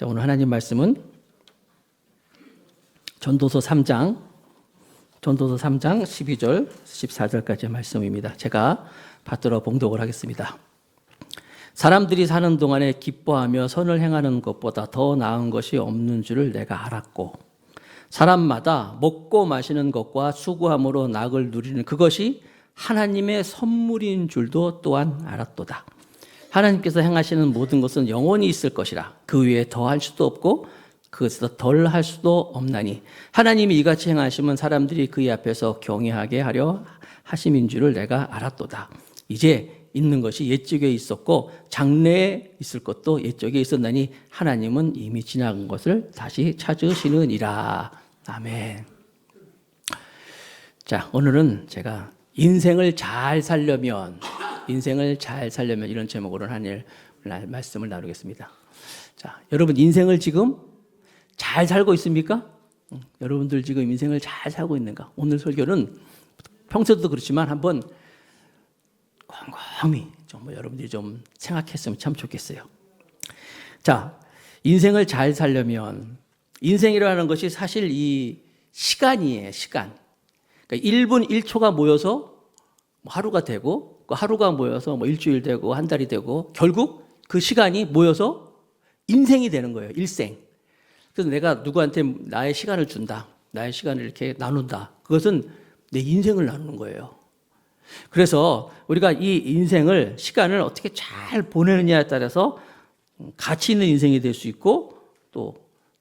자, 오늘 하나님 말씀은 전도서 3장 12절 14절까지의 말씀입니다. 제가 받들어 봉독을 하겠습니다. 사람들이 사는 동안에 기뻐하며 선을 행하는 것보다 더 나은 것이 없는 줄을 내가 알았고, 사람마다 먹고 마시는 것과 수고함으로 낙을 누리는 그것이 하나님의 선물인 줄도 또한 알았도다. 하나님께서 행하시는 모든 것은 영원히 있을 것이라. 그 위에 더할 수도 없고 그것에서 덜 할 수도 없나니 하나님이 이같이 행하시면 사람들이 그의 앞에서 경외하게 하려 하심인 줄을 내가 알았도다. 이제 있는 것이 옛적에 있었고 장래에 있을 것도 옛적에 있었나니 하나님은 이미 지나간 것을 다시 찾으시느니라. 아멘. 자, 오늘은 제가 인생을 잘 살려면 이런 제목으로 하나님 말씀을 나누겠습니다. 자, 여러분 인생을 지금 잘 살고 있습니까? 여러분들 지금 인생을 잘 살고 있는가? 오늘 설교는 평소도 그렇지만 한번 곰곰이 좀 여러분들이 좀 생각했으면 참 좋겠어요. 자, 인생을 잘 살려면 인생이라는 것이 사실 이 시간이에요. 시간. 그러니까 1분 1초가 모여서 하루가 되고, 그 하루가 모여서 일주일 되고 한 달이 되고, 결국 그 시간이 모여서 인생이 되는 거예요. 일생. 그래서 내가 누구한테 나의 시간을 준다, 나의 시간을 이렇게 나눈다, 그것은 내 인생을 나누는 거예요. 그래서 우리가 이 인생을, 시간을 어떻게 잘 보내느냐에 따라서 가치 있는 인생이 될 수 있고 또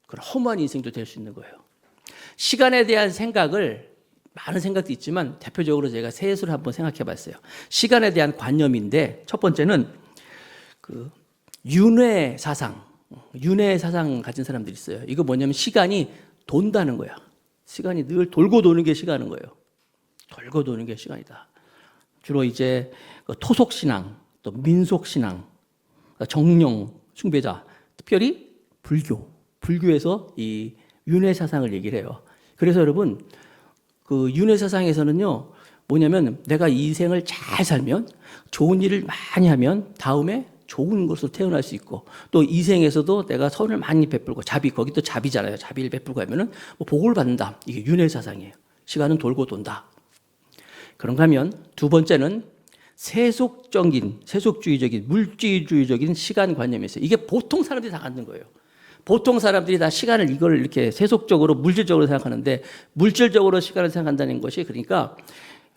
그런 허무한 인생도 될 수 있는 거예요. 시간에 대한 생각을, 많은 생각도 있지만 대표적으로 제가 셋을 한번 생각해 봤어요. 시간에 대한 관념인데, 첫 번째는 그 윤회 사상 가진 사람들이 있어요. 이거 뭐냐면 시간이 돈다는 거야. 시간이 늘 돌고 도는 게 시간인 거예요. 돌고 도는 게 시간이다. 주로 이제 토속신앙, 또 민속신앙, 정령 숭배자, 특별히 불교에서 이 윤회 사상을 얘기를 해요. 그래서 여러분, 그 윤회 사상에서는요, 뭐냐면 내가 이 인생을 잘 살면, 좋은 일을 많이 하면 다음에 좋은 것으로 태어날 수 있고, 또 이생에서도 내가 선을 많이 베풀고, 거기 또 자비잖아요. 자비를 베풀고 하면은 복을 받는다. 이게 윤회 사상이에요. 시간은 돌고 돈다. 그런가 하면 두 번째는 세속주의적인, 물질주의적인 시간 관념이 있어요. 이게 보통 사람들이 다 갖는 거예요. 보통 사람들이 다 시간을 이걸 이렇게 세속적으로, 물질적으로 생각하는데, 물질적으로 시간을 생각한다는 것이, 그러니까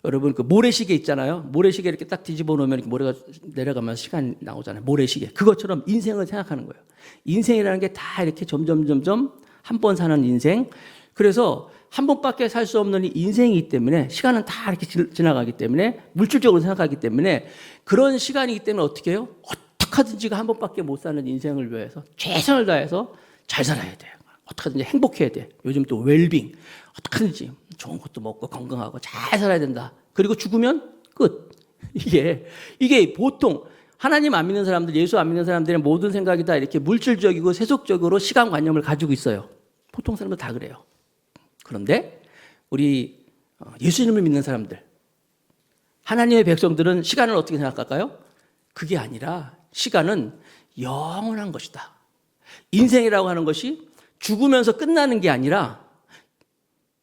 여러분 그 모래시계 있잖아요. 모래시계 이렇게 딱 뒤집어 놓으면 모래가 내려가면 시간 나오잖아요. 모래시계. 그것처럼 인생을 생각하는 거예요. 인생이라는 게 다 이렇게 점점 한 번 사는 인생. 그래서 한 번밖에 살 수 없는 인생이기 때문에, 시간은 다 이렇게 지나가기 때문에, 물질적으로 생각하기 때문에, 그런 시간이기 때문에 어떻게 해요? 어떻게든지 한 번밖에 못 사는 인생을 위해서 최선을 다해서 잘 살아야 돼요. 어떻게든지 행복해야 돼. 요즘 또 웰빙. 어떻게든지 좋은 것도 먹고 건강하고 잘 살아야 된다. 그리고 죽으면 끝. 이게 보통 하나님 안 믿는 사람들, 예수 안 믿는 사람들의 모든 생각이 다 이렇게 물질적이고 세속적으로 시간관념을 가지고 있어요. 보통 사람들 다 그래요. 그런데 우리 예수님을 믿는 사람들, 하나님의 백성들은 시간을 어떻게 생각할까요? 그게 아니라 시간은 영원한 것이다. 인생이라고 하는 것이 죽으면서 끝나는 게 아니라,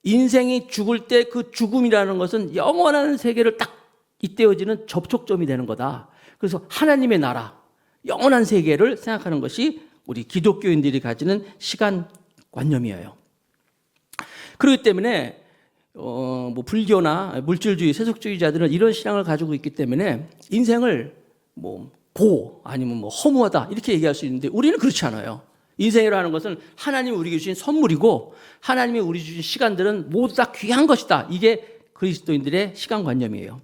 인생이 죽을 때 그 죽음이라는 것은 영원한 세계를 딱 잇대어지는 접촉점이 되는 거다. 그래서 하나님의 나라, 영원한 세계를 생각하는 것이 우리 기독교인들이 가지는 시간관념이에요. 그렇기 때문에 불교나 물질주의, 세속주의자들은 이런 신앙을 가지고 있기 때문에 인생을 아니면 허무하다 이렇게 얘기할 수 있는데, 우리는 그렇지 않아요. 인생이라는 것은 하나님이 우리에게 주신 선물이고, 하나님이 우리 주신 시간들은 모두 다 귀한 것이다. 이게 그리스도인들의 시간관념이에요.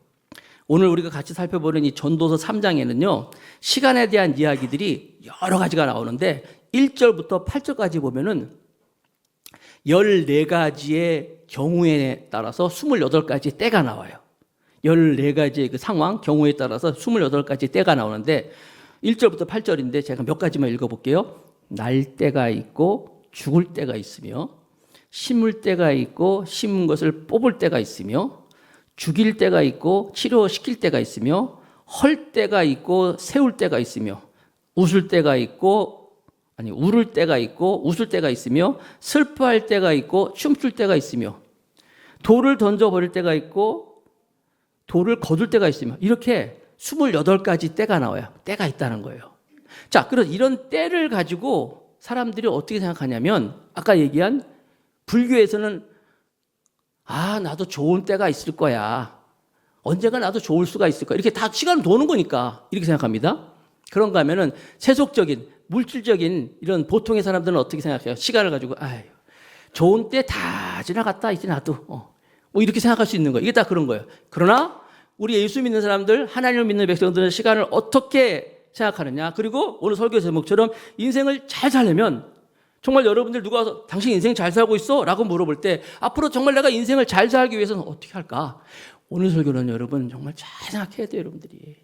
오늘 우리가 같이 살펴보는 이 전도서 3장에는요, 시간에 대한 이야기들이 여러 가지가 나오는데, 1절부터 8절까지 보면은 14가지의 경우에 따라서 28가지 때가 나와요. 14가지의 그 상황, 경우에 따라서 28가지 때가 나오는데, 1절부터 8절인데 제가 몇 가지만 읽어볼게요. 날 때가 있고 죽을 때가 있으며, 심을 때가 있고 심은 것을 뽑을 때가 있으며, 죽일 때가 있고 치료시킬 때가 있으며, 헐 때가 있고 세울 때가 있으며, 웃을 때가 있고 아니 울을 때가 있고 웃을 때가 있으며 슬퍼할 때가 있고 춤출 때가 있으며 돌을 던져버릴 때가 있고 돌을 거둘 때가 있으며 이렇게 28가지 때가 나와요. 때가 있다는 거예요. 자, 그래서 이런 때를 가지고 사람들이 어떻게 생각하냐면 아까 얘기한 불교에서는 나도 좋은 때가 있을 거야. 언젠가 나도 좋을 수가 있을 거야. 이렇게 다 시간을 도는 거니까 이렇게 생각합니다. 그런가 하면은 세속적인 물질적인 이런 보통의 사람들은 어떻게 생각해요? 시간을 가지고 좋은 때 다 지나갔다 이제 나도 뭐 이렇게 생각할 수 있는 거예요. 이게 다 그런 거예요. 그러나 우리 예수 믿는 사람들, 하나님을 믿는 백성들은 시간을 어떻게 생각하느냐. 그리고 오늘 설교 제목처럼 인생을 잘 살려면 정말 여러분들 누가 와서 당신 인생 잘 살고 있어? 라고 물어볼 때 앞으로 정말 내가 인생을 잘 살기 위해서는 어떻게 할까? 오늘 설교는 여러분 정말 잘 생각해야 돼요. 여러분들이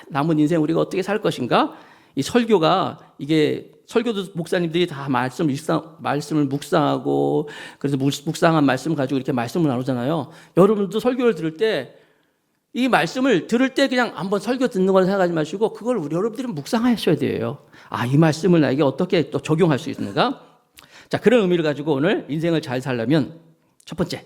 남은 인생 우리가 어떻게 살 것인가? 이 설교가 이게 설교도 목사님들이 다 말씀을 묵상하고 그래서 묵상한 말씀 가지고 이렇게 말씀을 나누잖아요. 여러분도 설교를 들을 때 이 말씀을 들을 때 그냥 한번 설교 듣는 걸 생각하지 마시고 그걸 여러분들은 묵상하셔야 돼요. 이 말씀을 나에게 어떻게 또 적용할 수 있는가? 자, 그런 의미를 가지고 오늘 인생을 잘 살려면 첫 번째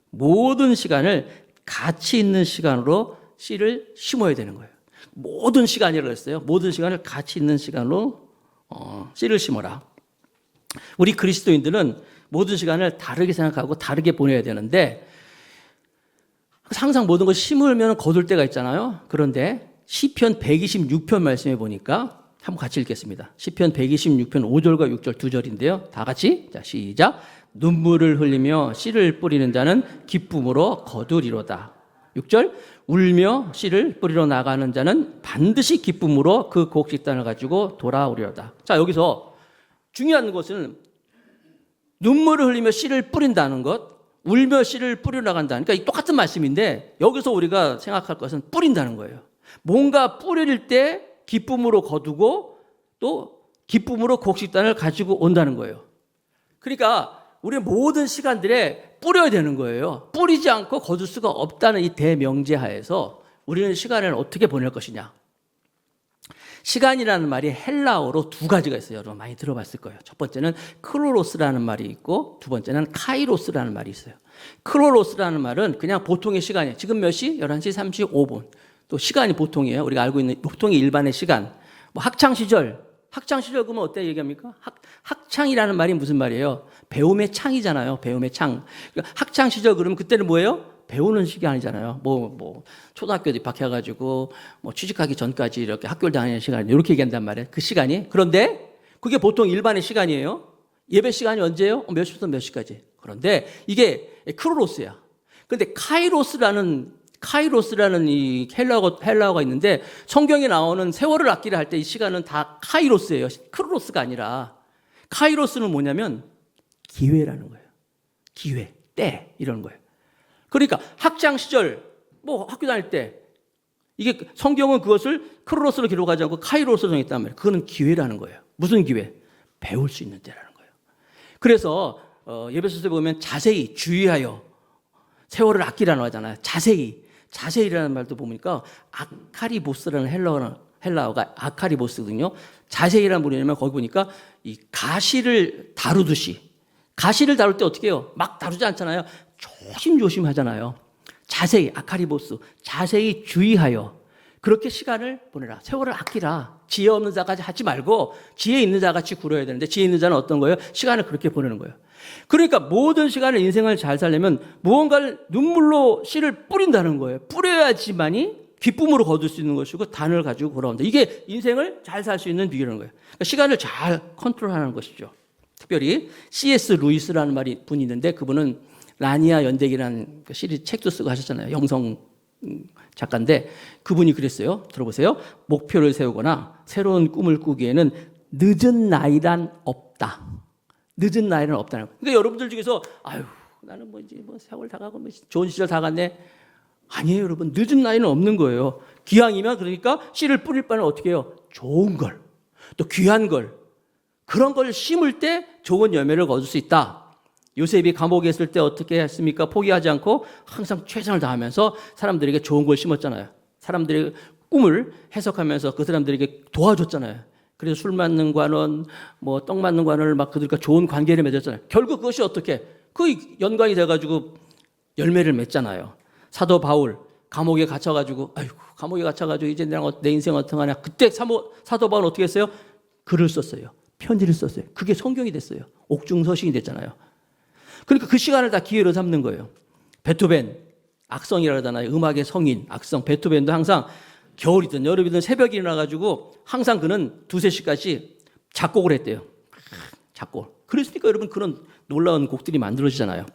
모든 시간을 가치 있는 시간으로 씨를 심어야 되는 거예요. 모든 시간이라고 했어요. 모든 시간을 가치 있는 시간으로 씨를 심어라. 우리 그리스도인들은 모든 시간을 다르게 생각하고 다르게 보내야 되는데 항상 모든 걸 심으면 거둘 때가 있잖아요. 그런데 시편 126편 말씀해 보니까 한번 같이 읽겠습니다. 시편 126편 5절과 6절 두 절인데요. 다 같이 자 시작. 눈물을 흘리며 씨를 뿌리는 자는 기쁨으로 거두리로다. 6절 울며 씨를 뿌리러 나가는 자는 반드시 기쁨으로 그 곡식단을 가지고 돌아오리로다. 자, 여기서 중요한 것은 눈물을 흘리며 씨를 뿌린다는 것, 울며 씨를 뿌리러 나간다는, 그러니까 똑같은 말씀인데 여기서 우리가 생각할 것은 뿌린다는 거예요. 뭔가 뿌릴 때 기쁨으로 거두고 또 기쁨으로 곡식단을 가지고 온다는 거예요. 그러니까 우리 모든 시간들에 뿌려야 되는 거예요. 뿌리지 않고 거둘 수가 없다는 이 대명제 하에서 우리는 시간을 어떻게 보낼 것이냐. 시간이라는 말이 헬라어로 두 가지가 있어요. 여러분 많이 들어봤을 거예요. 첫 번째는 크로로스라는 말이 있고 두 번째는 카이로스라는 말이 있어요. 크로로스라는 말은 그냥 보통의 시간이에요. 지금 몇 시? 11시 35분. 또 시간이 보통이에요. 우리가 알고 있는 보통의 일반의 시간. 뭐 학창시절 그러면 어때 얘기합니까? 학창이라는 말이 무슨 말이에요? 배움의 창이잖아요. 배움의 창. 그러니까 학창시절 그러면 그때는 뭐예요? 배우는 시간이잖아요. 뭐 초등학교 입학해가지고 뭐 취직하기 전까지 이렇게 학교를 다니는 시간 이렇게 얘기한단 말이에요. 그 시간이. 그런데 그게 보통 일반의 시간이에요. 예배 시간이 언제예요? 몇 시부터 몇 시까지. 그런데 이게 크로로스야. 그런데 카이로스라는 이 헬라어가 있는데 성경에 나오는 세월을 아끼라 할 때 이 시간은 다 카이로스예요. 크로로스가 아니라. 카이로스는 뭐냐면 기회라는 거예요. 기회, 때 이런 거예요. 그러니까 학창 시절 뭐 학교 다닐 때 이게 성경은 그것을 크로로스로 기록하지 않고 카이로스로 정했단 말이에요. 그거는 기회라는 거예요. 무슨 기회? 배울 수 있는 때라는 거예요. 그래서 예배소서에 보면 자세히 주의하여 세월을 아끼라는 하잖아요. 자세히라는 말도 보니까 아카리보스라는 헬라어가 아카리보스거든요. 자세히라는 말이냐면 거기 보니까 이 가시를 다룰 때 어떻게 해요? 막 다루지 않잖아요. 조심조심 하잖아요. 자세히, 아카리보스, 자세히 주의하여 그렇게 시간을 보내라. 세월을 아끼라. 지혜 없는 자같이 하지 말고 지혜 있는 자같이 굴어야 되는데 지혜 있는 자는 어떤 거예요? 시간을 그렇게 보내는 거예요. 그러니까 모든 시간을 인생을 잘 살려면 무언가를 눈물로 씨를 뿌린다는 거예요. 뿌려야지만이 기쁨으로 거둘 수 있는 것이고 단을 가지고 돌아온다. 이게 인생을 잘 살 수 있는 비결인 거예요. 그러니까 시간을 잘 컨트롤하는 것이죠. 특별히 C.S. 루이스라는 분이 있는데 그분은 라니아 연대기라는 시리즈 책도 쓰고 하셨잖아요. 영성 작가인데 그분이 그랬어요. 들어보세요. 목표를 세우거나 새로운 꿈을 꾸기에는 늦은 나이란 없다. 늦은 나이는 없다는 거예요. 그러니까 여러분들 중에서 나는 뭐 세월 다 가고 좋은 시절 다 갔네. 아니에요, 여러분. 늦은 나이는 없는 거예요. 기왕이면 그러니까 씨를 뿌릴 바는 어떻게 해요? 좋은 걸, 또 귀한 걸, 그런 걸 심을 때 좋은 열매를 거둘 수 있다. 요셉이 감옥에 있을 때 어떻게 했습니까? 포기하지 않고 항상 최선을 다하면서 사람들에게 좋은 걸 심었잖아요. 사람들의 꿈을 해석하면서 그 사람들에게 도와줬잖아요. 그래서 술 맞는 관원, 뭐 떡 맞는 관원을 막 그들과 좋은 관계를 맺었잖아요. 결국 그것이 어떻게 그 연관이 돼가지고 열매를 맺잖아요. 사도 바울 감옥에 갇혀가지고 아이고 감옥에 갇혀가지고 이제 내 인생 어떡하냐. 그때 사도 바울은 어떻게 했어요? 글을 썼어요. 편지를 썼어요. 그게 성경이 됐어요. 옥중서신이 됐잖아요. 그러니까 그 시간을 다 기회로 삼는 거예요. 베토벤 악성이라 그러잖아요. 음악의 성인 악성. 베토벤도 항상 겨울이든 여름이든 새벽에 일어나가지고 항상 그는 2-3시까지 작곡을 했대요. 작곡. 그랬으니까 여러분 그런 놀라운 곡들이 만들어지잖아요.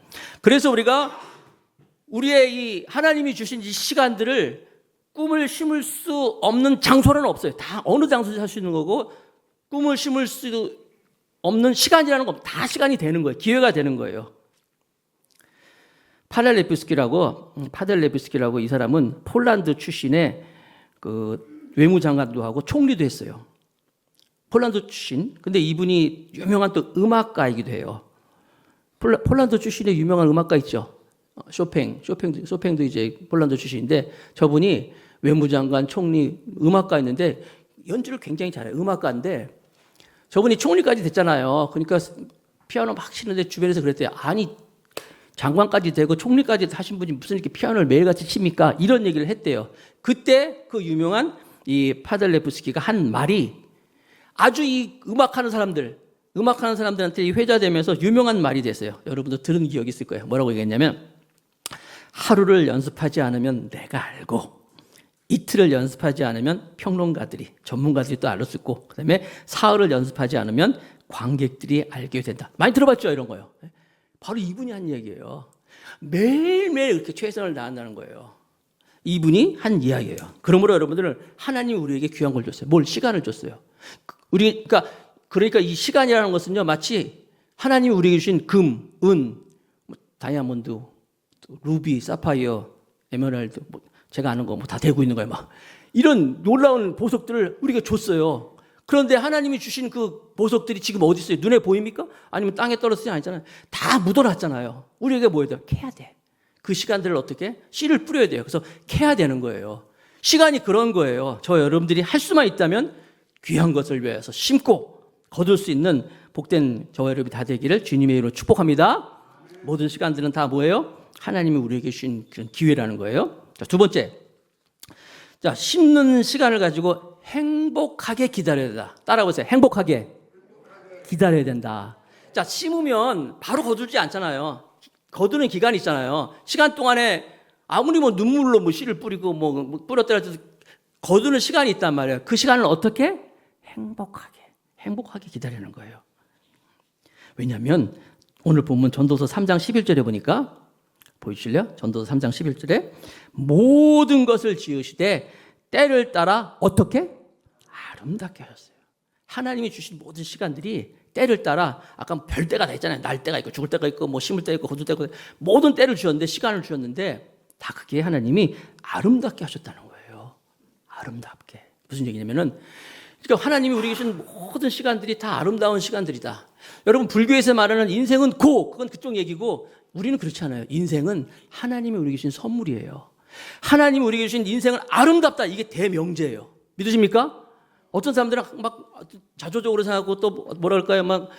그래서 우리가 우리의 이 하나님이 주신 이 시간들을 꿈을 심을 수 없는 장소는 없어요. 다 어느 장소에서 할 수 있는 거고 꿈을 심을 수 없는 시간이라는 건 다 시간이 되는 거예요. 기회가 되는 거예요. 파델레비스키라고 이 사람은 폴란드 출신의 그 외무장관도 하고 총리도 했어요. 폴란드 출신. 근데 이분이 유명한 또 음악가이기도 해요. 폴란드 출신의 유명한 음악가 있죠. 쇼팽도 이제 폴란드 출신인데 저분이 외무장관, 총리, 음악가였는데 연주를 굉장히 잘해요. 음악가인데 저분이 총리까지 됐잖아요. 그러니까 피아노 막 치는데 주변에서 그랬대요. 아니 장관까지 되고 총리까지 하신 분이 무슨 이렇게 피아노를 매일같이 칩니까? 이런 얘기를 했대요. 그때 그 유명한 이 파델레프스키가 한 말이 아주 이 음악하는 사람들한테 회자되면서 유명한 말이 됐어요. 여러분도 들은 기억이 있을 거예요. 뭐라고 얘기했냐면 하루를 연습하지 않으면 내가 알고 이틀을 연습하지 않으면 평론가들이 전문가들이 또 알았었고 그다음에 사흘을 연습하지 않으면 관객들이 알게 된다. 많이 들어봤죠 이런 거요. 바로 이분이 한 얘기예요. 매일매일 이렇게 최선을 다한다는 거예요. 이분이 한 이야기예요. 그러므로 여러분들은 하나님이 우리에게 귀한 걸 줬어요. 뭘 시간을 줬어요. 그러니까 이 시간이라는 것은요 마치 하나님이 우리에게 주신 금, 은, 다이아몬드, 루비, 사파이어, 에메랄드, 뭐 제가 아는 거 뭐 다 대고 있는 거예요. 막 이런 놀라운 보석들을 우리가 줬어요. 그런데 하나님이 주신 그 보석들이 지금 어디 있어요? 눈에 보입니까? 아니면 땅에 떨어지지 않잖아요. 다 묻어놨잖아요. 우리에게 뭐 해야 돼요? 캐야 돼. 그 시간들을 어떻게? 씨를 뿌려야 돼요. 그래서 캐야 되는 거예요. 시간이 그런 거예요. 저 여러분들이 할 수만 있다면 귀한 것을 위해서 심고 거둘 수 있는 복된 저와 여러분이 다 되기를 주님의 이름으로 축복합니다. 모든 시간들은 다 뭐예요? 하나님이 우리에게 주신 그런 기회라는 거예요. 자, 두 번째. 자, 심는 시간을 가지고 행복하게 기다려야 된다. 따라해보세요. 행복하게 기다려야 된다. 자, 심으면 바로 거두지 않잖아요. 거두는 기간이 있잖아요. 시간 동안에 아무리 뭐 눈물로 뭐 씨를 뿌리고 뭐 뿌렸더라 도 거두는 시간이 있단 말이에요. 그 시간을 어떻게? 행복하게 기다리는 거예요. 왜냐하면 오늘 본문 전도서 3장 11절에 보니까 보이실래요? 전도서 3장 11절에 모든 것을 지으시되 때를 따라 어떻게? 아름답게 하셨어요. 하나님이 주신 모든 시간들이 때를 따라 아까 별때가 다 있잖아요. 날 때가 있고 죽을 때가 있고 뭐 심을 때가 있고 거둘 때가 있고 모든 때를 주셨는데 시간을 주셨는데 다 그게 하나님이 아름답게 하셨다는 거예요. 아름답게. 무슨 얘기냐면은 그러니까 하나님이 우리에게 주신 모든 시간들이 다 아름다운 시간들이다. 여러분 불교에서 말하는 인생은 그건 그쪽 얘기고 우리는 그렇지 않아요. 인생은 하나님이 우리에게 주신 선물이에요. 하나님이 우리에게 주신 인생은 아름답다. 이게 대명제예요. 믿으십니까? 어떤 사람들은 막 자조적으로 생각하고 또 뭐라 그럴까요? 막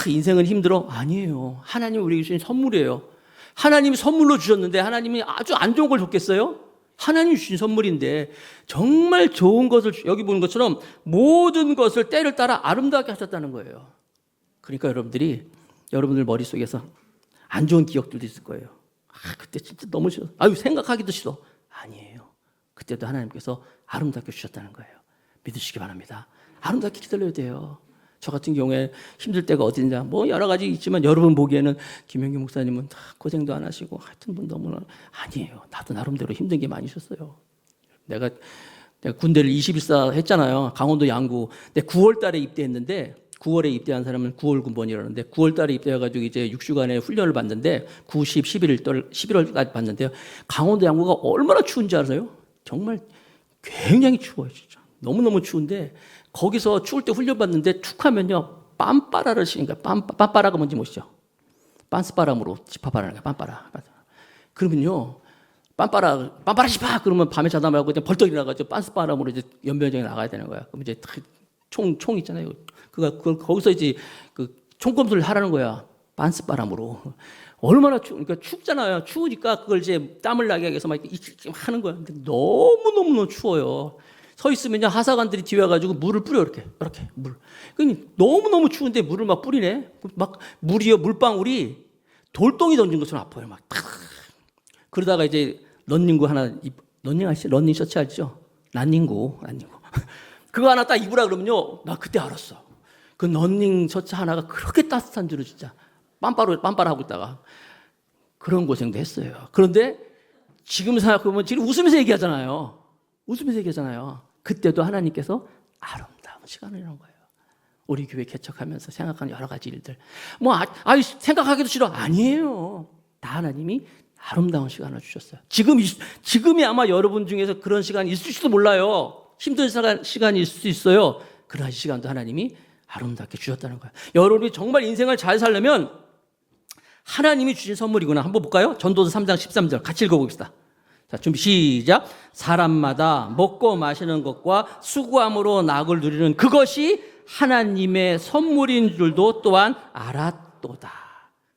인생은 힘들어. 아니에요. 하나님이 우리에게 주신 선물이에요. 하나님이 선물로 주셨는데 하나님이 아주 안 좋은 걸 줬겠어요? 하나님이 주신 선물인데 정말 좋은 것을 여기 보는 것처럼 모든 것을 때를 따라 아름답게 하셨다는 거예요. 그러니까 여러분들 머릿속에서 안 좋은 기억들도 있을 거예요. 그때 진짜 너무 싫어. 생각하기도 싫어. 아니에요. 그때도 하나님께서 아름답게 주셨다는 거예요. 믿으시기 바랍니다. 아름답게 기다려야 돼요. 저 같은 경우에 힘들 때가 어디냐 뭐 여러 가지 있지만 여러분 보기에는 김영규 목사님은 다 고생도 안 하시고 하여튼 뭐 너무나 아니에요. 나도 나름대로 힘든 게 많이 있었어요. 내가 군대를 21사 했잖아요. 강원도 양구. 근데 9월 달에 입대했는데 9월에 입대한 사람은 9월 군번이라는데 9월 달에 입대해가지고 이제 6주간의 훈련을 받는데 9, 10, 11월까지 받는데요. 강원도 양구가 얼마나 추운지 아세요? 정말 굉장히 추워요. 진짜. 너무너무 추운데 거기서 추울 때 훈련 받는데 툭 하면요. 빰빠라를 시니까 빰빠라가 뭔지 모르시죠? 빤스바람으로 집합하라는 거예요. 빰빠라. 그러면요. 빰빠라 집합! 그러면 밤에 자다 말고 그냥 벌떡 일어나가지고 빤스바람으로 이제 연변장에 나가야 되는 거야. 그럼 이제 총 있잖아요. 그걸 거기서 이제 그 총검술을 하라는 거야. 반스바람으로. 얼마나 그러니까 춥잖아요. 추우니까 그걸 이제 땀을 나게 하기 위해서 막 이렇게 하는 거야. 근데 너무 추워요. 서 있으면요, 하사관들이 뒤에 와가지고 물을 뿌려, 이렇게 물. 그러니 너무 추운데 물을 막 뿌리네. 막 물방울이 돌덩이 던진 것처럼 아파요. 막 탁. 그러다가 이제 런닝구 하나, 런닝 셔츠 알죠? 런닝구. 그거 하나 딱 입으라 그러면요, 나 그때 알았어. 그 런닝 셔츠 하나가 그렇게 따뜻한 줄은 진짜 빰빠하고 있다가 그런 고생도 했어요. 그런데 지금 생각해보면 지금 웃으면서 얘기하잖아요. 그때도 하나님께서 아름다운 시간이라는 거예요. 우리 교회 개척하면서 생각하는 여러 가지 일들. 생각하기도 싫어. 아니에요. 다 하나님이 아름다운 시간을 주셨어요. 지금이 아마 여러분 중에서 그런 시간이 있을지도 몰라요. 힘든 시간이 있을 수 있어요. 그러나 이 시간도 하나님이 아름답게 주셨다는 거예요. 여러분이 정말 인생을 잘 살려면 하나님이 주신 선물이구나. 한번 볼까요? 전도서 3장 13절 같이 읽어보겠습니다. 자, 준비 시작. 사람마다 먹고 마시는 것과 수고함으로 낙을 누리는 그것이 하나님의 선물인 줄도 또한 알았도다.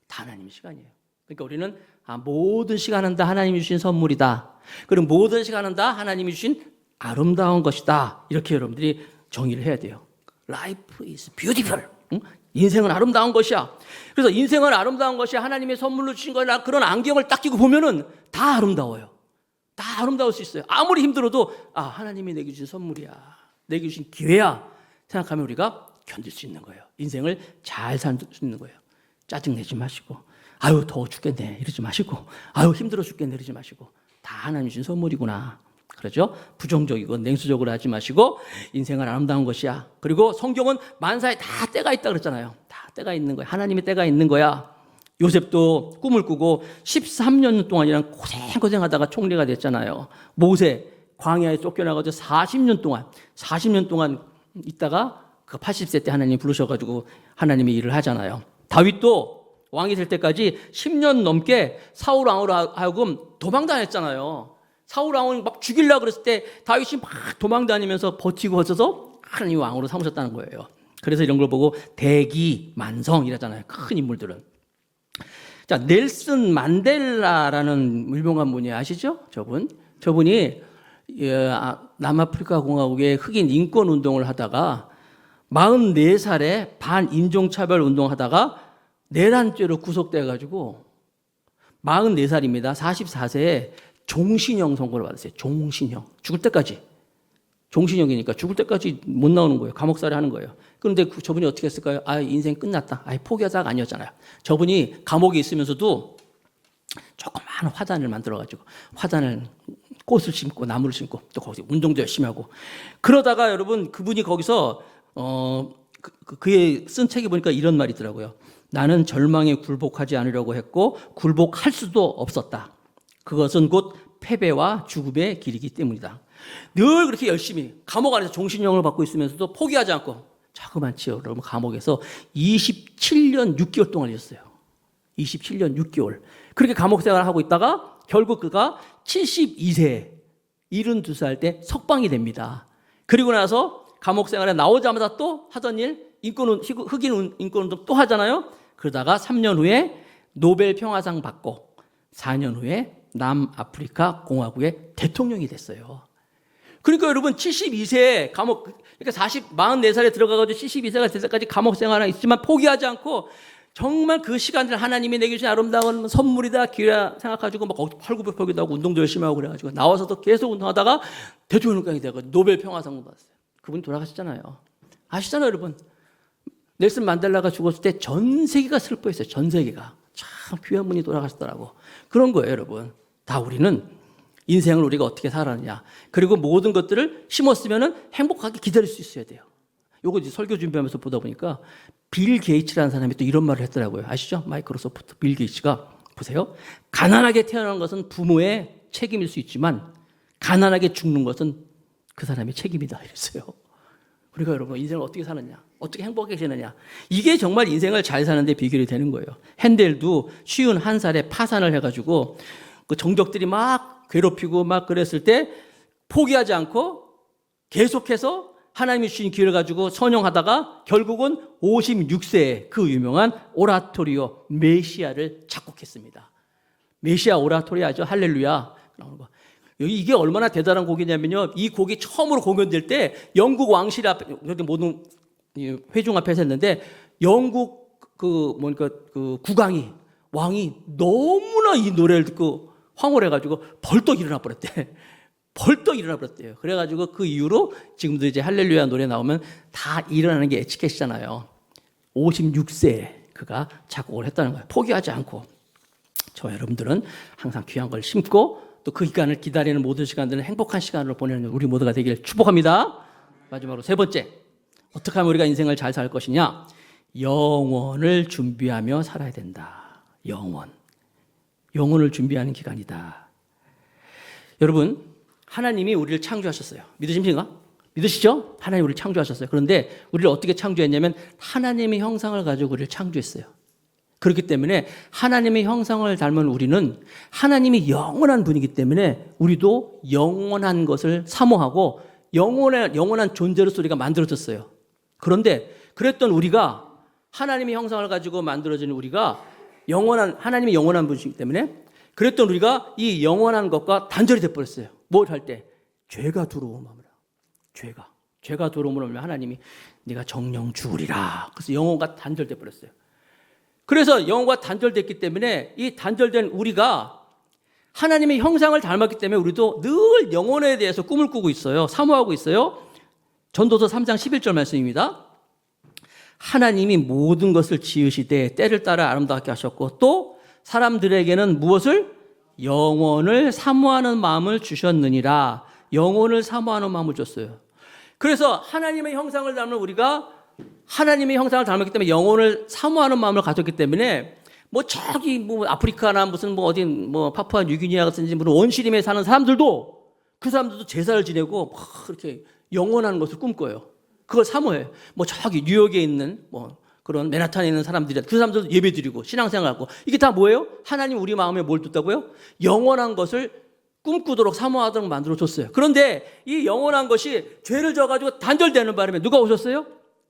다 하나님의 시간이에요. 그러니까 우리는 모든 시간은 다 하나님이 주신 선물이다. 그리고 모든 시간은 다 하나님이 주신 아름다운 것이다. 이렇게 여러분들이 정의를 해야 돼요. Life is beautiful. 인생은 아름다운 것이야. 그래서 인생은 아름다운 것이 하나님의 선물로 주신 거라 그런 안경을 딱 끼고 보면은 다 아름다워요. 다 아름다울 수 있어요. 아무리 힘들어도 하나님이 내게 주신 선물이야. 내게 주신 기회야. 생각하면 우리가 견딜 수 있는 거예요. 인생을 잘 살 수 있는 거예요. 짜증내지 마시고 더워 죽겠네 이러지 마시고 힘들어 죽겠네 이러지 마시고 다 하나님 주신 선물이구나. 그렇죠? 부정적이고 냉수적으로 하지 마시고 인생은 아름다운 것이야. 그리고 성경은 만사에 다 때가 있다 그랬잖아요. 다 때가 있는 거야. 하나님의 때가 있는 거야. 요셉도 꿈을 꾸고 13년 동안이랑 고생하다가 총리가 됐잖아요. 모세 광야에 쫓겨나가지고 40년 동안 있다가 그 80세 때 하나님 부르셔가지고 하나님의 일을 하잖아요. 다윗도 왕이 될 때까지 10년 넘게 사울 왕으로 하여금 도망다녔잖아요. 사울 왕을 막 죽이려고 그랬을 때 다윗이 막 도망다니면서 버티고 있어서 하나님 왕으로 삼으셨다는 거예요. 그래서 이런 걸 보고 대기만성이라잖아요. 큰 인물들은. 자, 넬슨 만델라라는 유명한 분이 아시죠? 저분이 남아프리카 공화국의 흑인 인권 운동을 하다가 44살에 반인종차별 운동하다가 내란죄로 구속돼가지고 44살입니다. 44세에 종신형 선고를 받았어요. 종신형. 죽을 때까지. 종신형이니까 죽을 때까지 못 나오는 거예요. 감옥살이 하는 거예요. 그런데 저분이 어떻게 했을까요? 인생 끝났다. 포기하자가 아니었잖아요. 저분이 감옥에 있으면서도 조그마한 화단을 만들어가지고 화단을 꽃을 심고 나무를 심고 또 거기서 운동도 열심히 하고 그러다가 여러분 그분이 거기서 그의 쓴 책에 보니까 이런 말이 있더라고요. 나는 절망에 굴복하지 않으려고 했고 굴복할 수도 없었다. 그것은 곧 패배와 죽음의 길이기 때문이다. 늘 그렇게 열심히 감옥 안에서 종신형을 받고 있으면서도 포기하지 않고 자그만치요. 여러분 감옥에서 27년 6개월 동안 있었어요. 27년 6개월. 그렇게 감옥 생활을 하고 있다가 결국 그가 72세 72살 때 석방이 됩니다. 그리고 나서 감옥 생활에 나오자마자 또 하던 일 흑인 인권운동 또 하잖아요. 그러다가 3년 후에 노벨 평화상 받고 4년 후에 남아프리카 공화국의 대통령이 됐어요. 그러니까 여러분 72세 감옥 그러니까 44살에 들어가가지고 72세가 될 때까지 감옥 생활을 있지만 포기하지 않고 정말 그 시간을 하나님이 내게 주신 아름다운 선물이다 기회라 생각가지고 막 활구백하기도 하고 운동도 열심히 하고 그래가지고 나와서도 계속 운동하다가 대통령이 되고 노벨 평화상을 받았어요. 그분이 돌아가셨잖아요. 아시잖아요, 여러분. 넬슨 만델라가 죽었을 때 전 세계가 슬퍼했어요. 전 세계가 참 귀한 분이 돌아가셨더라고. 그런 거예요, 여러분. 다 우리는 인생을 우리가 어떻게 살았느냐. 그리고 모든 것들을 심었으면 행복하게 기다릴 수 있어야 돼요. 요거 이제 설교 준비하면서 보다 보니까 빌 게이츠라는 사람이 또 이런 말을 했더라고요. 아시죠? 마이크로소프트 빌 게이츠가 보세요. 가난하게 태어난 것은 부모의 책임일 수 있지만 가난하게 죽는 것은 그 사람의 책임이다 이랬어요. 우리가 여러분 인생을 어떻게 사느냐, 어떻게 행복하게 지느냐, 이게 정말 인생을 잘 사는데 비결이 되는 거예요. 핸델도 51살에 파산을 해가지고 그 정적들이 막 괴롭히고 막 그랬을 때 포기하지 않고 계속해서 하나님이 주신 기회를 가지고 선용하다가 결국은 56세에 그 유명한 오라토리오 메시아를 작곡했습니다. 메시아 오라토리오 아죠? 할렐루야. 이게 얼마나 대단한 곡이냐면요. 이 곡이 처음으로 공연될 때 영국 왕실 앞에, 모든 회중 앞에서 했는데 영국 그 국왕이, 왕이 너무나 이 노래를 듣고 황홀해가지고 벌떡 일어나 버렸대. 벌떡 일어나 버렸대요. 그래가지고 그 이후로 지금도 이제 할렐루야 노래 나오면 다 일어나는 게 에티켓이잖아요. 56세에 그가 작곡을 했다는 거예요. 포기하지 않고. 저와 여러분들은 항상 귀한 걸 심고 또 그 기간을 기다리는 모든 시간들은 행복한 시간으로 보내는 우리 모두가 되기를 축복합니다. 마지막으로 세 번째, 어떻게 하면 우리가 인생을 잘 살 것이냐? 영원을 준비하며 살아야 된다. 영원을 준비하는 기간이다. 여러분, 하나님이 우리를 창조하셨어요. 믿으십니까? 믿으시죠? 하나님이 우리를 창조하셨어요. 그런데 우리를 어떻게 창조했냐면 하나님의 형상을 가지고 우리를 창조했어요. 그렇기 때문에 하나님의 형상을 닮은 우리는 하나님이 영원한 분이기 때문에 우리도 영원한 것을 사모하고 영원한 존재로서 우리가 만들어졌어요. 그런데 그랬던 우리가 하나님의 형상을 가지고 만들어진 우리가 하나님이 영원한 분이기 때문에 그랬던 우리가 이 영원한 것과 단절이 돼버렸어요. 뭘 할 때? 죄가 들어오면 죄가 들어오면 하나님이 네가 정령 죽으리라. 그래서 영혼과 단절돼 버렸어요. 그래서 영혼과 단절됐기 때문에 이 단절된 우리가 하나님의 형상을 닮았기 때문에 우리도 늘 영혼에 대해서 꿈을 꾸고 있어요. 사모하고 있어요. 전도서 3장 11절 말씀입니다. 하나님이 모든 것을 지으시되 때를 따라 아름답게 하셨고 또 사람들에게는 무엇을? 영혼을 사모하는 마음을 주셨느니라. 영혼을 사모하는 마음을 줬어요. 그래서 하나님의 형상을 닮은 우리가 하나님의 형상을 닮았기 때문에 영혼을 사모하는 마음을 가졌기 때문에 저기 아프리카나 무슨 어디 파푸아 뉴기니아 같은 무슨 원시림에 사는 사람들도 그 사람들도 제사를 지내고 막 그렇게 영원한 것을 꿈꿔요. 그걸 사모해요. 저기 뉴욕에 있는 그런 맨하탄에 있는 사람들이 그 사람들도 예배드리고 신앙생활하고 이게 다 뭐예요? 하나님 우리 마음에 뭘 뒀다고요? 영원한 것을 꿈꾸도록 사모하도록 만들어줬어요. 그런데 이 영원한 것이 죄를 져가지고 단절되는 바람에 누가 오셨어요?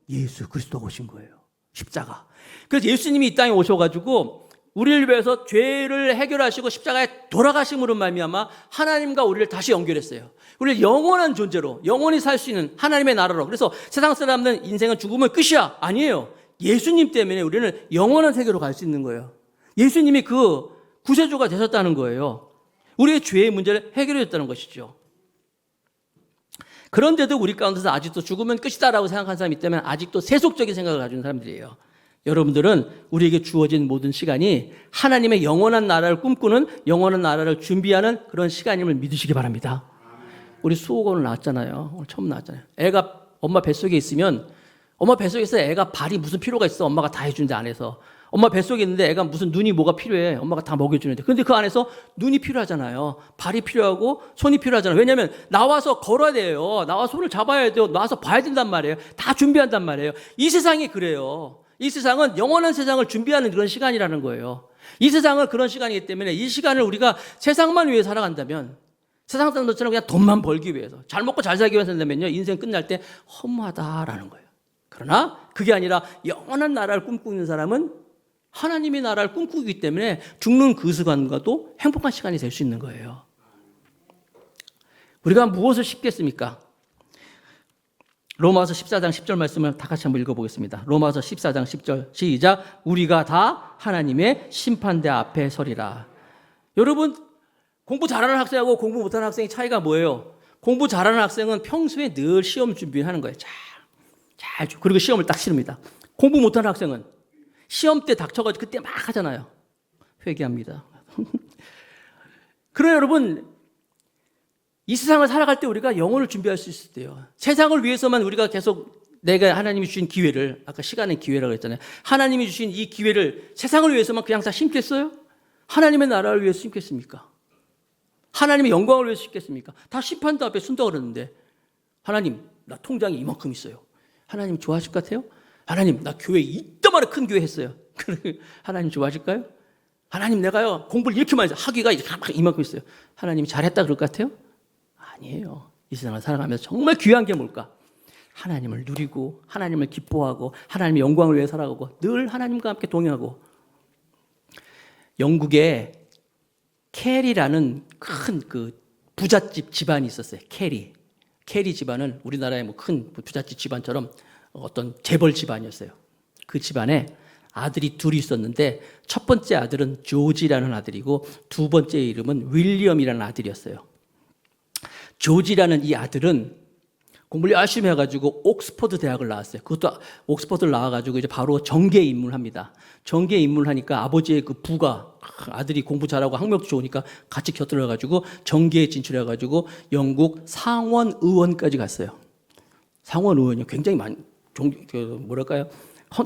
예수 그리스도가 오신 거예요. 십자가. 그래서 예수님이 이 땅에 오셔가지고 우리를 위해서 죄를 해결하시고 십자가에 돌아가심으로 말미암아 하나님과 우리를 다시 연결했어요. 우리를 영원한 존재로 영원히 살 수 있는 하나님의 나라로. 그래서 세상 사람들은 인생은 죽으면 끝이야. 아니에요. 예수님 때문에 우리는 영원한 세계로 갈 수 있는 거예요. 예수님이 그 구세주가 되셨다는 거예요. 우리의 죄의 문제를 해결해 줬다는 것이죠. 그런데도 우리 가운데서 아직도 죽으면 끝이다라고 생각하는 사람이 있다면 아직도 세속적인 생각을 가지는 사람들이에요. 여러분들은 우리에게 주어진 모든 시간이 하나님의 영원한 나라를 꿈꾸는 영원한 나라를 준비하는 그런 시간임을 믿으시기 바랍니다. 우리 수호가 오늘 나왔잖아요. 오늘 처음 나왔잖아요. 애가 엄마 뱃속에 있으면 엄마 뱃속에서 애가 발이 무슨 필요가 있어. 엄마가 다 해주는데 안에서. 엄마 뱃속에 있는데 애가 무슨 눈이 뭐가 필요해. 엄마가 다 먹여주는데. 그런데 그 안에서 눈이 필요하잖아요. 발이 필요하고 손이 필요하잖아요. 왜냐하면 나와서 걸어야 돼요. 나와서 손을 잡아야 돼요. 나와서 봐야 된단 말이에요. 다 준비한단 말이에요. 이 세상이 그래요. 이 세상은 영원한 세상을 준비하는 그런 시간이라는 거예요. 이 세상은 그런 시간이기 때문에 이 시간을 우리가 세상만 위해 살아간다면 세상 사람들처럼 그냥 돈만 벌기 위해서 잘 먹고 잘 살기 위해서 산다면요. 인생 끝날 때 허무하다라는 거예요. 그러나 그게 아니라 영원한 나라를 꿈꾸는 사람은 하나님의 나라를 꿈꾸기 때문에 죽는 그 순간과도 행복한 시간이 될 수 있는 거예요. 우리가 무엇을 씹겠습니까? 로마서 14장 10절 말씀을 다 같이 한번 읽어보겠습니다. 로마서 14장 10절 시작. 우리가 다 하나님의 심판대 앞에 서리라. 여러분 공부 잘하는 학생하고 공부 못하는 학생의 차이가 뭐예요? 공부 잘하는 학생은 평소에 늘 시험 준비하는 거예요. 그리고 시험을 딱 치릅니다. 공부 못하는 학생은 시험 때 닥쳐가지고 그때 막 하잖아요. 회개합니다. 그러나 여러분 이 세상을 살아갈 때 우리가 영혼을 준비할 수 있을 때요. 세상을 위해서만 우리가 계속 내가 하나님이 주신 기회를 아까 시간의 기회라고 했잖아요. 하나님이 주신 이 기회를 세상을 위해서만 그냥 다 심겠어요? 하나님의 나라를 위해서 심겠습니까? 하나님의 영광을 위해서 심겠습니까? 다 심판대 앞에 순다 그러는데 하나님 나 통장이 이만큼 있어요. 하나님 좋아하실 것 같아요? 하나님 나 교회 이따만한 큰 교회 했어요. 하나님 좋아하실까요? 하나님 내가요 공부를 이렇게 많이 해서 학위가 이만큼 있어요. 하나님 잘했다 그럴 것 같아요? 아니에요. 이 세상을 살아가면서 정말 귀한 게 뭘까? 하나님을 누리고 하나님을 기뻐하고 하나님의 영광을 위해 살아가고 늘 하나님과 함께 동행하고. 영국에 캐리라는 큰 그 부잣집 집안이 있었어요. 캐리 집안은 우리나라의 뭐 큰 부잣집 집안처럼 어떤 재벌 집안이었어요. 그 집안에 아들이 둘이 있었는데 첫 번째 아들은 조지라는 아들이고 두 번째 이름은 윌리엄이라는 아들이었어요. 조지라는 이 아들은 공부를 열심히 해가지고 옥스퍼드 대학을 나왔어요. 그것도 옥스퍼드를 나와가지고 이제 바로 정계 입문합니다. 정계 입문하니까 아버지의 그 부가 아들이 공부 잘하고 학력도 좋으니까 같이 곁들여가지고 정계에 진출해가지고 영국 상원 의원까지 갔어요. 상원 의원이 굉장히 뭐랄까요?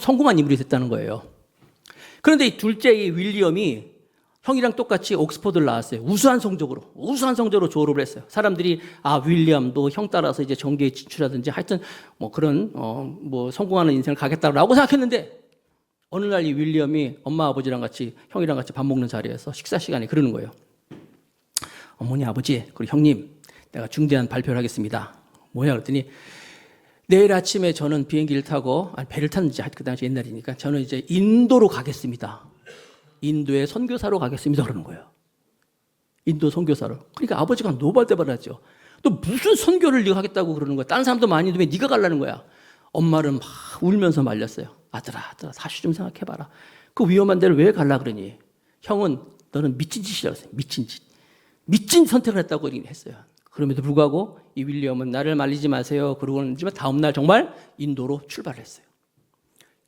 성공한 인물이 됐다는 거예요. 그런데 이 둘째 이 윌리엄이 형이랑 똑같이 옥스퍼드를 나왔어요. 우수한 성적으로 졸업을 했어요. 사람들이 윌리엄도 형 따라서 이제 정계에 진출하든지 하여튼 뭐 그런 뭐 성공하는 인생을 가겠다라고 생각했는데 어느 날 이 윌리엄이 엄마 아버지랑 같이 형이랑 같이 밥 먹는 자리에서 식사 시간에 그러는 거예요. 어머니 아버지 그리고 형님 내가 중대한 발표를 하겠습니다. 뭐냐 그랬더니 내일 아침에 저는 비행기를 타고 배를 탔는지 그 당시 옛날이니까 저는 이제 인도로 가겠습니다. 인도에 선교사로 가겠습니다 그러는 거예요. 인도 선교사로. 그러니까 아버지가 노발대발하죠. 또 무슨 선교를 네가 하겠다고 그러는 거야. 다른 사람도 많이 있는데 왜 네가 가려는 거야. 엄마는 막 울면서 말렸어요. 아들아 다시 좀 생각해봐라. 그 위험한 데를 왜 갈라 그러니. 형은 너는 미친 짓이라고 했어요. 미친 선택을 했다고 했어요. 그럼에도 불구하고 이 윌리엄은 나를 말리지 마세요 그러고는 하지만 다음 날 정말 인도로 출발을 했어요.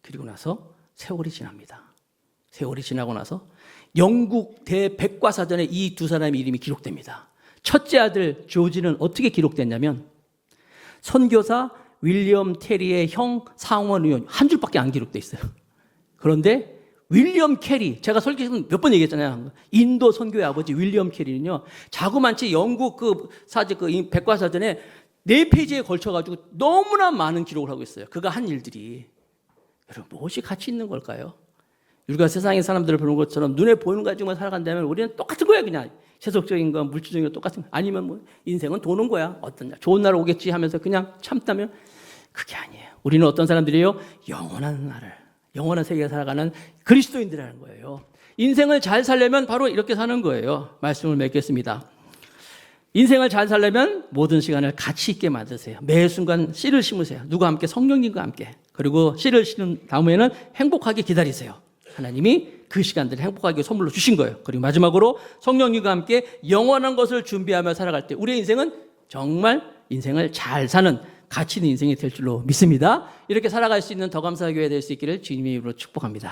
그리고 나서 세월이 지납니다. 세월이 지나고 나서 영국 대백과사전에 이 두 사람의 이름이 기록됩니다. 첫째 아들 조지는 어떻게 기록됐냐면 선교사 윌리엄 테리의 형 상원 의원 한 줄밖에 안 기록돼 있어요. 그런데 윌리엄 캐리, 제가 설교에서 몇 번 얘기했잖아요. 인도 선교의 아버지 윌리엄 캐리는요, 자그마치 영국 그 백과사전에 4페이지에 걸쳐가지고 너무나 많은 기록을 하고 있어요. 그가 한 일들이. 여러분, 무엇이 가치 있는 걸까요? 우리가 세상의 사람들을 보는 것처럼 눈에 보이는 거 가지고만 살아간다면 우리는 똑같은 거야, 그냥. 세속적인 거, 물질적인 거 똑같은 거. 아니면 뭐, 인생은 도는 거야. 어떤 날, 좋은 날 오겠지 하면서 그냥 참다면 그게 아니에요. 우리는 어떤 사람들이에요? 영원한 세계에 살아가는 그리스도인들이라는 거예요. 인생을 잘 살려면 바로 이렇게 사는 거예요. 말씀을 맺겠습니다. 인생을 잘 살려면 모든 시간을 가치 있게 만드세요. 매 순간 씨를 심으세요. 누가 함께? 성령님과 함께. 그리고 씨를 심은 다음에는 행복하게 기다리세요. 하나님이 그 시간들을 행복하게 선물로 주신 거예요. 그리고 마지막으로 성령님과 함께 영원한 것을 준비하며 살아갈 때 우리의 인생은 정말 인생을 잘 사는 가치 있는 인생이 될 줄로 믿습니다. 이렇게 살아갈 수 있는 더 감사하게 될 수 있기를 주님의 이름으로 축복합니다.